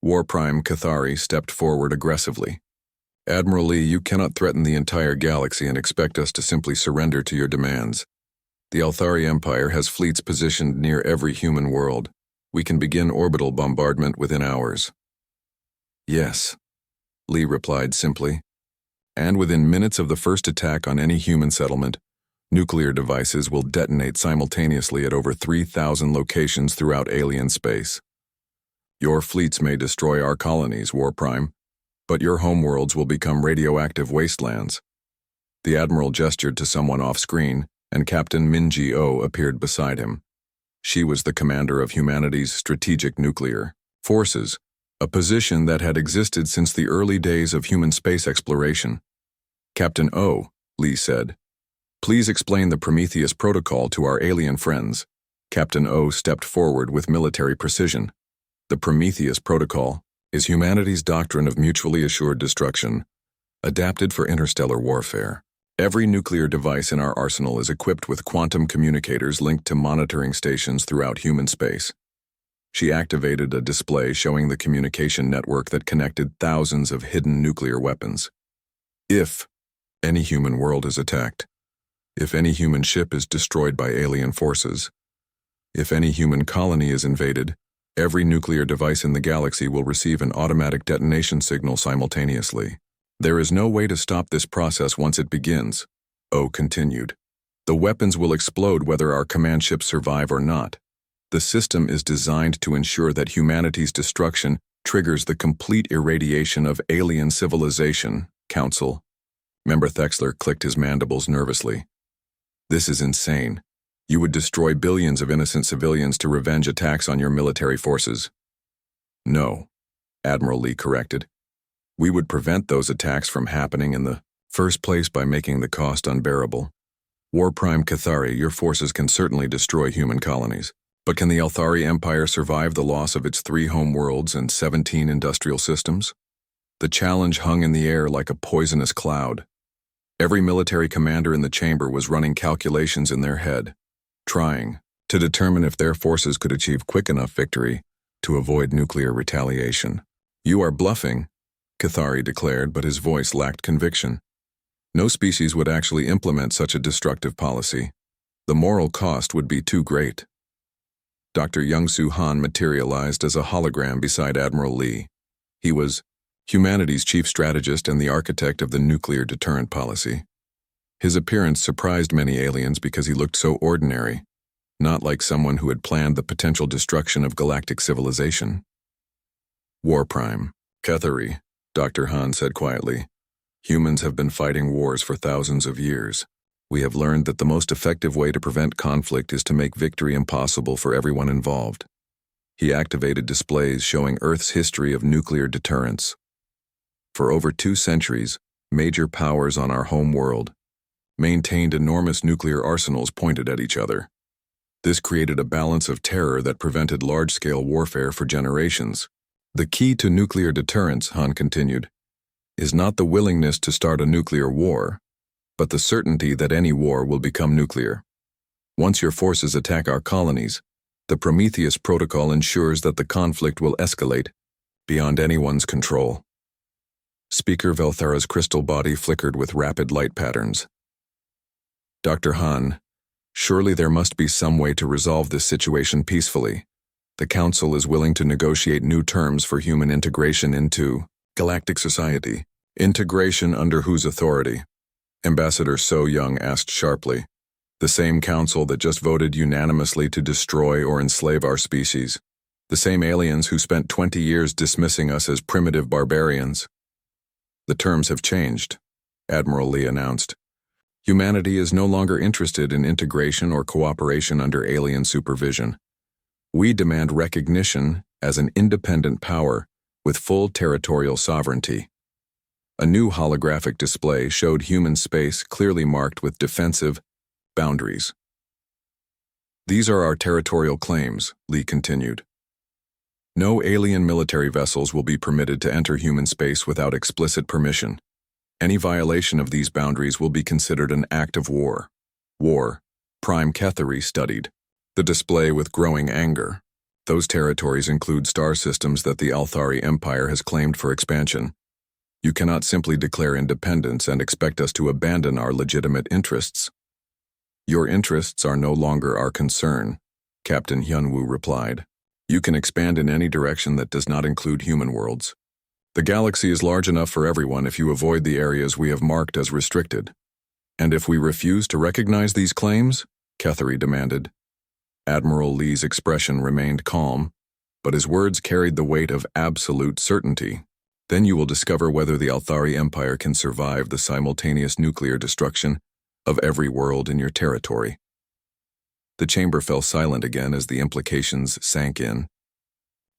War Prime Cathari stepped forward aggressively. Admiral Lee, you cannot threaten the entire galaxy and expect us to simply surrender to your demands. The Althari Empire has fleets positioned near every human world. We can begin orbital bombardment within hours. Yes, Lee replied simply. And within minutes of the first attack on any human settlement, nuclear devices will detonate simultaneously at over 3,000 locations throughout alien space. Your fleets may destroy our colonies, War Prime, but your homeworlds will become radioactive wastelands. The Admiral gestured to someone off-screen, and Captain Min-ji-oh appeared beside him. She was the commander of humanity's strategic nuclear forces, a position that had existed since the early days of human space exploration. Captain O, Lee said, please explain the Prometheus Protocol to our alien friends. Captain O stepped forward with military precision. The Prometheus Protocol is humanity's doctrine of mutually assured destruction, adapted for interstellar warfare. Every nuclear device in our arsenal is equipped with quantum communicators linked to monitoring stations throughout human space. She activated a display showing the communication network that connected thousands of hidden nuclear weapons. If any human world is attacked, if any human ship is destroyed by alien forces, if any human colony is invaded, every nuclear device in the galaxy will receive an automatic detonation signal simultaneously. There is no way to stop this process once it begins, O continued. The weapons will explode whether our command ships survive or not. The system is designed to ensure that humanity's destruction triggers the complete irradiation of alien civilization, Council. Member Thexler clicked his mandibles nervously. This is insane. You would destroy billions of innocent civilians to revenge attacks on your military forces. No, Admiral Lee corrected. We would prevent those attacks from happening in the first place by making the cost unbearable. War Prime Cathari, your forces can certainly destroy human colonies. But can the Althari Empire survive the loss of its 3 homeworlds and 17 industrial systems? The challenge hung in the air like a poisonous cloud. Every military commander in the chamber was running calculations in their head, trying to determine if their forces could achieve quick enough victory to avoid nuclear retaliation. You are bluffing, Cathari declared, but his voice lacked conviction. No species would actually implement such a destructive policy. The moral cost would be too great. Dr. Young-Soo Han materialized as a hologram beside Admiral Lee. He was humanity's chief strategist and the architect of the nuclear deterrent policy. His appearance surprised many aliens because he looked so ordinary, not like someone who had planned the potential destruction of galactic civilization. War Prime, Cathari, Dr. Han said quietly. Humans have been fighting wars for thousands of years. We have learned that the most effective way to prevent conflict is to make victory impossible for everyone involved. He activated displays showing Earth's history of nuclear deterrence. For over 2 centuries, major powers on our home world maintained enormous nuclear arsenals pointed at each other. This created a balance of terror that prevented large-scale warfare for generations. The key to nuclear deterrence, Han continued, is not the willingness to start a nuclear war, but the certainty that any war will become nuclear. Once your forces attack our colonies, the Prometheus Protocol ensures that the conflict will escalate, beyond anyone's control. Speaker Velthara's crystal body flickered with rapid light patterns. Dr. Han, surely there must be some way to resolve this situation peacefully. The Council is willing to negotiate new terms for human integration into galactic society. Integration under whose authority? Ambassador So Young asked sharply. The same council that just voted unanimously to destroy or enslave our species. The same aliens who spent 20 years dismissing us as primitive barbarians. The terms have changed, Admiral Lee announced. Humanity is no longer interested in integration or cooperation under alien supervision. We demand recognition as an independent power with full territorial sovereignty. A new holographic display showed human space clearly marked with defensive boundaries. These are our territorial claims, Lee continued. No alien military vessels will be permitted to enter human space without explicit permission. Any violation of these boundaries will be considered an act of war. War, Prime Ketheri studied the display with growing anger. Those territories include star systems that the Althari Empire has claimed for expansion. You cannot simply declare independence and expect us to abandon our legitimate interests. Your interests are no longer our concern, Captain Hyunwoo replied. You can expand in any direction that does not include human worlds. The galaxy is large enough for everyone if you avoid the areas we have marked as restricted. And if we refuse to recognize these claims? Ketheri demanded. Admiral Lee's expression remained calm, but his words carried the weight of absolute certainty. Then you will discover whether the Althari Empire can survive the simultaneous nuclear destruction of every world in your territory. The chamber fell silent again as the implications sank in.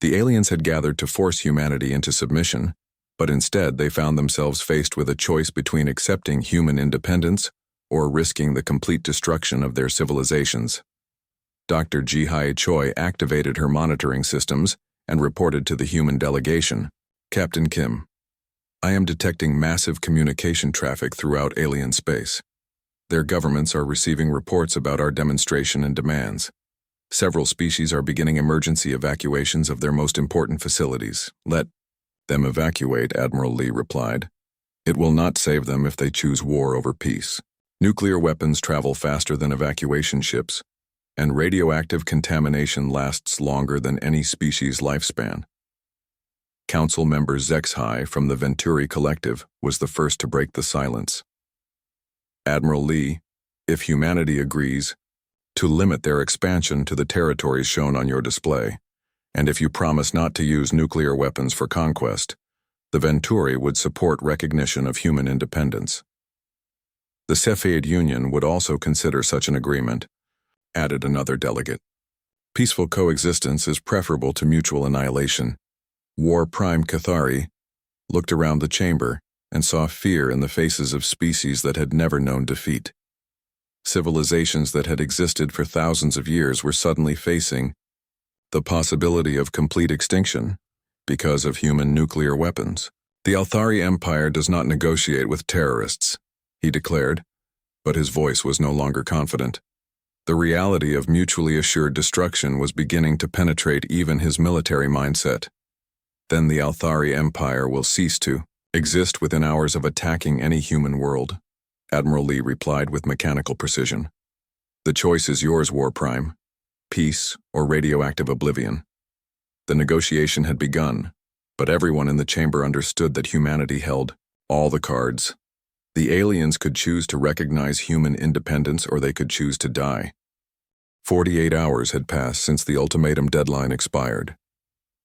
The aliens had gathered to force humanity into submission, but instead they found themselves faced with a choice between accepting human independence or risking the complete destruction of their civilizations. Dr. Ji-Hai Choi activated her monitoring systems and reported to the human delegation. Captain Kim, I am detecting massive communication traffic throughout alien space. Their governments are receiving reports about our demonstration and demands. Several species are beginning emergency evacuations of their most important facilities. Let them evacuate, Admiral Lee replied. It will not save them if they choose war over peace. Nuclear weapons travel faster than evacuation ships, and radioactive contamination lasts longer than any species' lifespan. Council member Zexhai from the Venturi Collective was the first to break the silence. Admiral Lee, if humanity agrees to limit their expansion to the territories shown on your display, and if you promise not to use nuclear weapons for conquest, the Venturi would support recognition of human independence. The Cepheid Union would also consider such an agreement, added another delegate. Peaceful coexistence is preferable to mutual annihilation. War Prime Ketheri looked around the chamber and saw fear in the faces of species that had never known defeat. Civilizations that had existed for thousands of years were suddenly facing the possibility of complete extinction because of human nuclear weapons. The Althari Empire does not negotiate with terrorists, he declared, but his voice was no longer confident. The reality of mutually assured destruction was beginning to penetrate even his military mindset. Then the Althari Empire will cease to exist within hours of attacking any human world, Admiral Lee replied with mechanical precision. The choice is yours, War Prime. Peace or radioactive oblivion. The negotiation had begun, but everyone in the chamber understood that humanity held all the cards. The aliens could choose to recognize human independence or they could choose to die. 48 hours had passed since the ultimatum deadline expired.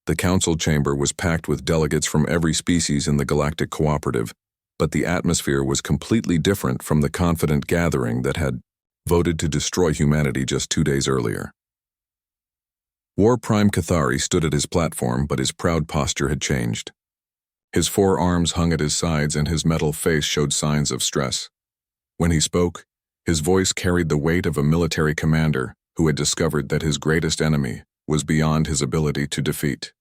The council chamber was packed with delegates from every species in the Galactic Cooperative, but the atmosphere was completely different from the confident gathering that had voted to destroy humanity just 2 days earlier. War Prime Ketheri stood at his platform, but his proud posture had changed. His 4 arms hung at his sides and his metal face showed signs of stress. When he spoke, his voice carried the weight of a military commander who had discovered that his greatest enemy was beyond his ability to defeat.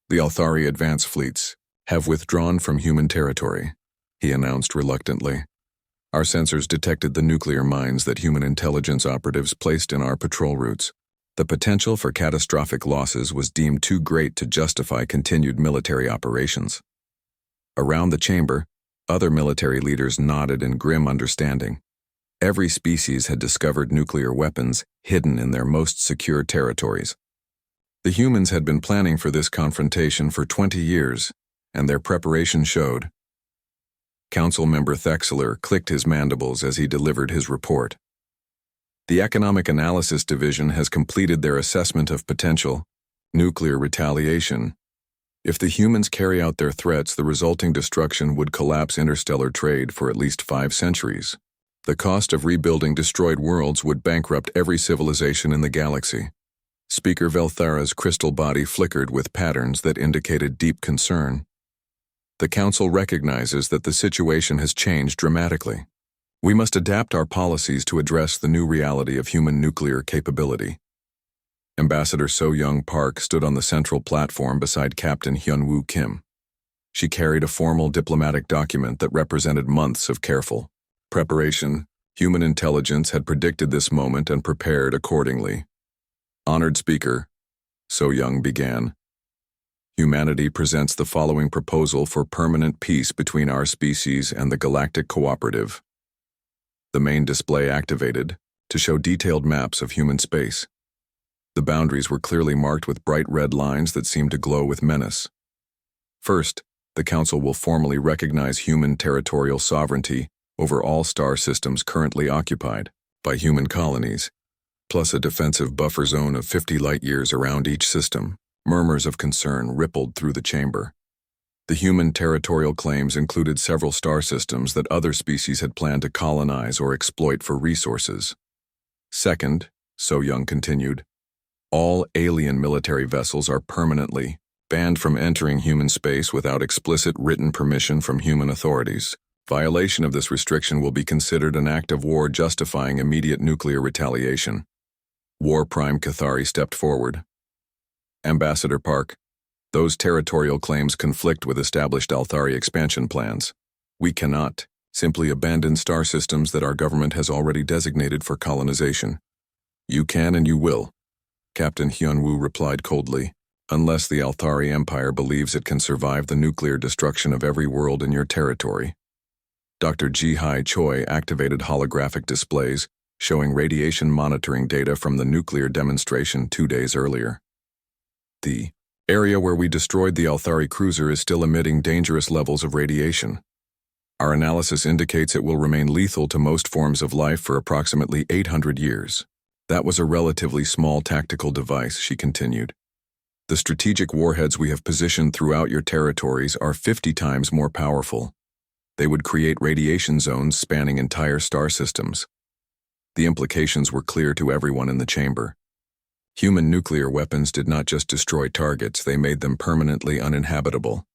The Althari advance fleets have withdrawn from human territory, he announced reluctantly. Our sensors detected the nuclear mines that human intelligence operatives placed in our patrol routes. The potential for catastrophic losses was deemed too great to justify continued military operations. Around the chamber, other military leaders nodded in grim understanding. Every species had discovered nuclear weapons hidden in their most secure territories. The humans had been planning for this confrontation for 20 years, and their preparation showed. Council member Thexler clicked his mandibles as he delivered his report. The Economic Analysis Division has completed their assessment of potential nuclear retaliation. If the humans carry out their threats, the resulting destruction would collapse interstellar trade for at least 5 centuries. The cost of rebuilding destroyed worlds would bankrupt every civilization in the galaxy. Speaker Velthara's crystal body flickered with patterns that indicated deep concern. The Council recognizes that the situation has changed dramatically. We must adapt our policies to address the new reality of human nuclear capability. Ambassador So-Young Park stood on the central platform beside Captain Hyun-Woo Kim. She carried a formal diplomatic document that represented months of careful preparation. Human intelligence had predicted this moment and prepared accordingly. Honored Speaker, So-Young began. Humanity presents the following proposal for permanent peace between our species and the Galactic Cooperative. The main display activated to show detailed maps of human space. The boundaries were clearly marked with bright red lines that seemed to glow with menace. First, the Council will formally recognize human territorial sovereignty over all star systems currently occupied by human colonies, plus a defensive buffer zone of 50 light-years around each system. Murmurs of concern rippled through the chamber. The human territorial claims included several star systems that other species had planned to colonize or exploit for resources. Second, So-Young continued, all alien military vessels are permanently banned from entering human space without explicit written permission from human authorities. Violation of this restriction will be considered an act of war justifying immediate nuclear retaliation. War Prime Cathari stepped forward. Ambassador Park, those territorial claims conflict with established Althari expansion plans. We cannot simply abandon star systems that our government has already designated for colonization. You can and you will, Captain Hyun-Woo replied coldly, unless the Althari Empire believes it can survive the nuclear destruction of every world in your territory. Dr. Ji-Hai Choi activated holographic displays showing radiation monitoring data from the nuclear demonstration 2 days earlier. The area where we destroyed the Althari cruiser is still emitting dangerous levels of radiation. Our analysis indicates it will remain lethal to most forms of life for approximately 800 years. That was a relatively small tactical device, she continued. The strategic warheads we have positioned throughout your territories are 50 times more powerful. They would create radiation zones spanning entire star systems. The implications were clear to everyone in the chamber. Human nuclear weapons did not just destroy targets, they made them permanently uninhabitable.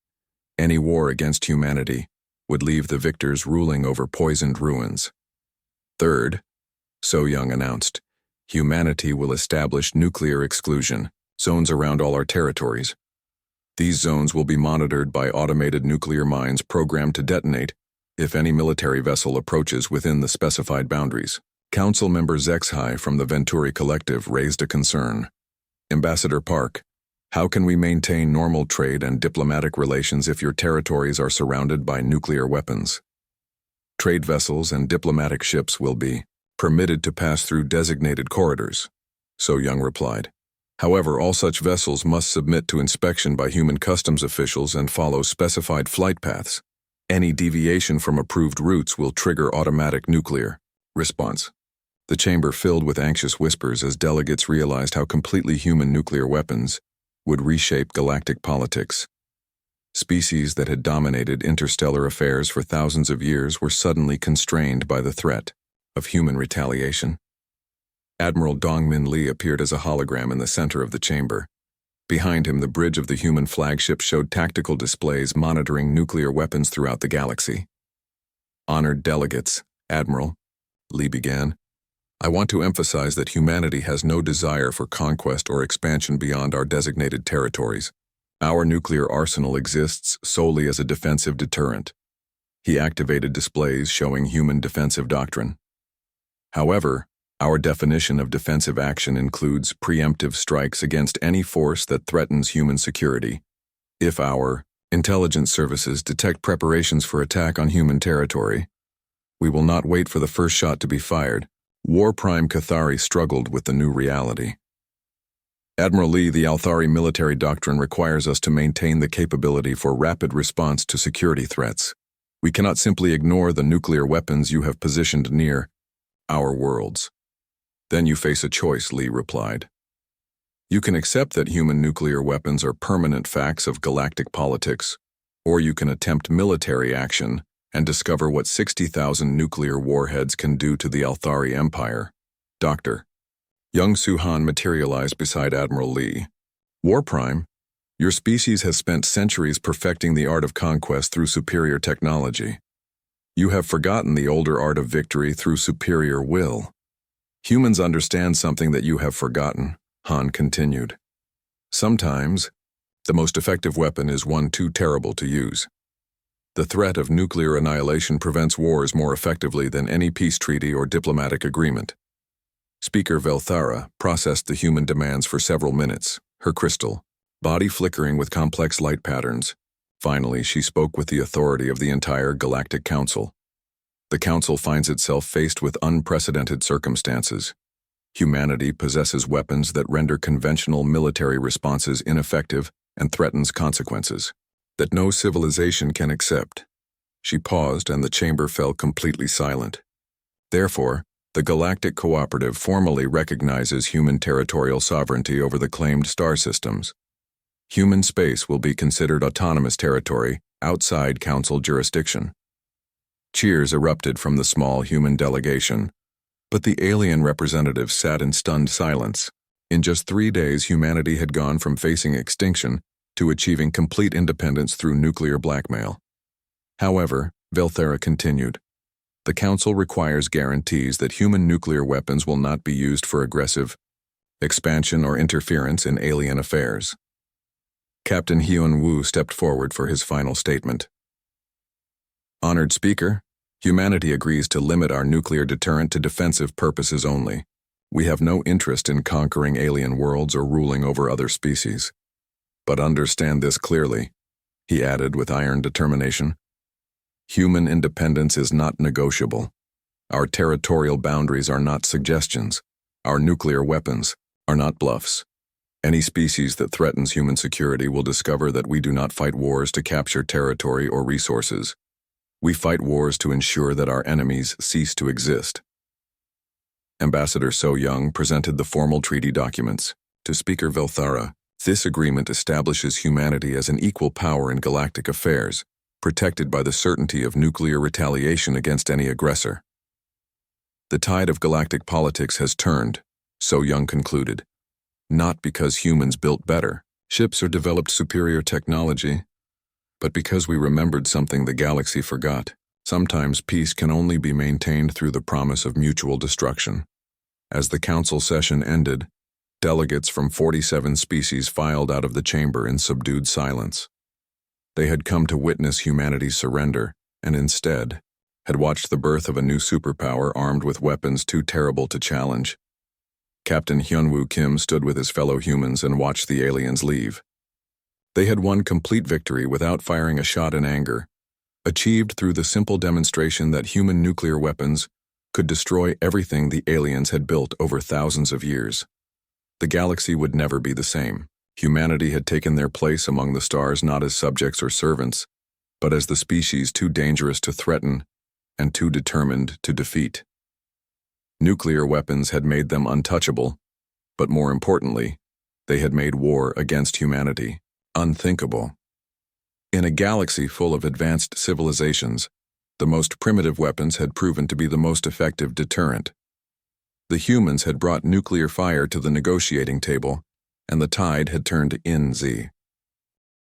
Any war against humanity would leave the victors ruling over poisoned ruins. Third, So-Young announced, humanity will establish nuclear exclusion zones around all our territories. These zones will be monitored by automated nuclear mines programmed to detonate if any military vessel approaches within the specified boundaries. Council member Zexhai from the Venturi Collective raised a concern. Ambassador Park, how can we maintain normal trade and diplomatic relations if your territories are surrounded by nuclear weapons? Trade vessels and diplomatic ships will be permitted to pass through designated corridors, So-Young replied. However, all such vessels must submit to inspection by human customs officials and follow specified flight paths. Any deviation from approved routes will trigger automatic nuclear response. The chamber filled with anxious whispers as delegates realized how completely human nuclear weapons would reshape galactic politics. Species that had dominated interstellar affairs for thousands of years were suddenly constrained by the threat of human retaliation. Admiral Dongmin Lee appeared as a hologram in the center of the chamber. Behind him, the bridge of the human flagship showed tactical displays monitoring nuclear weapons throughout the galaxy. Honored delegates, Admiral, Lee began, I want to emphasize that humanity has no desire for conquest or expansion beyond our designated territories. Our nuclear arsenal exists solely as a defensive deterrent. He activated displays showing human defensive doctrine. However, Our definition of defensive action includes preemptive strikes against any force that threatens human security. If our intelligence services detect preparations for attack on human territory, we will not wait for the first shot to be fired. War Prime Cathari struggled with the new reality. Admiral Lee, the Althari military doctrine requires us to maintain the capability for rapid response to security threats. We cannot simply ignore the nuclear weapons you have positioned near our worlds. Then you face a choice, Lee replied. You can accept that human nuclear weapons are permanent facts of galactic politics, or you can attempt military action and discover what 60,000 nuclear warheads can do to the Althari Empire. Dr. Young Suhan materialized beside Admiral Lee. War Prime, your species has spent centuries perfecting the art of conquest through superior technology. You have forgotten the older art of victory through superior will. Humans understand something that you have forgotten, Han continued. Sometimes, the most effective weapon is one too terrible to use. The threat of nuclear annihilation prevents wars more effectively than any peace treaty or diplomatic agreement. Speaker Velthara processed the human demands for several minutes, her crystal body flickering with complex light patterns. Finally, she spoke with the authority of the entire Galactic Council. The Council finds itself faced with unprecedented circumstances. Humanity possesses weapons that render conventional military responses ineffective and threatens consequences that no civilization can accept. She paused, and the chamber fell completely silent. Therefore, the Galactic Cooperative formally recognizes human territorial sovereignty over the claimed star systems. Human space will be considered autonomous territory outside Council jurisdiction. Cheers erupted from the small human delegation, but the alien representatives sat in stunned silence. In just 3 days, humanity had gone from facing extinction to achieving complete independence through nuclear blackmail. However, Velthara continued, the Council requires guarantees that human nuclear weapons will not be used for aggressive expansion or interference in alien affairs. Captain Hyun-woo stepped forward for his final statement. Honored Speaker, humanity agrees to limit our nuclear deterrent to defensive purposes only. We have no interest in conquering alien worlds or ruling over other species. But understand this clearly, he added with iron determination. Human independence is not negotiable. Our territorial boundaries are not suggestions. Our nuclear weapons are not bluffs. Any species that threatens human security will discover that we do not fight wars to capture territory or resources. We fight wars to ensure that our enemies cease to exist. Ambassador So Young presented the formal treaty documents to Speaker Velthara. This agreement establishes humanity as an equal power in galactic affairs, protected by the certainty of nuclear retaliation against any aggressor. The tide of galactic politics has turned, So Young concluded, not because humans built better ships or developed superior technology, but because we remembered something the galaxy forgot. Sometimes peace can only be maintained through the promise of mutual destruction. As the council session ended, delegates from 47 species filed out of the chamber in subdued silence. They had come to witness humanity's surrender, and instead, had watched the birth of a new superpower armed with weapons too terrible to challenge. Captain Hyun-woo Kim stood with his fellow humans and watched the aliens leave. They had won complete victory without firing a shot in anger, achieved through the simple demonstration that human nuclear weapons could destroy everything the aliens had built over thousands of years. The galaxy would never be the same. Humanity had taken their place among the stars not as subjects or servants, but as the species too dangerous to threaten and too determined to defeat. Nuclear weapons had made them untouchable, but more importantly, they had made war against humanity unthinkable. In a galaxy full of advanced civilizations, the most primitive weapons had proven to be the most effective deterrent. The humans had brought nuclear fire to the negotiating table, and the tide had turned in Z.